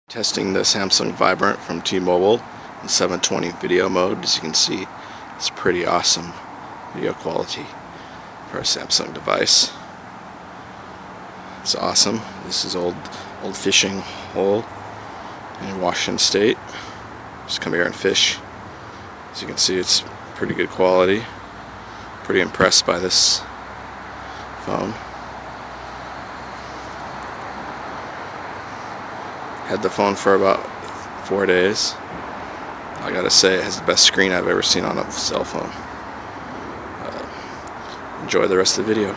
Testing the Samsung Vibrant from T-Mobile in 720 video mode. As you can see, it's pretty awesome video quality for a Samsung device. It's awesome. This is old fishing hole in Washington State. Just come here and fish. As you can see, it's pretty good quality. Pretty impressed by this phone. Had the phone for about 4 days. I gotta say, it has the best screen I've ever seen on a cell phone. Enjoy the rest of the video.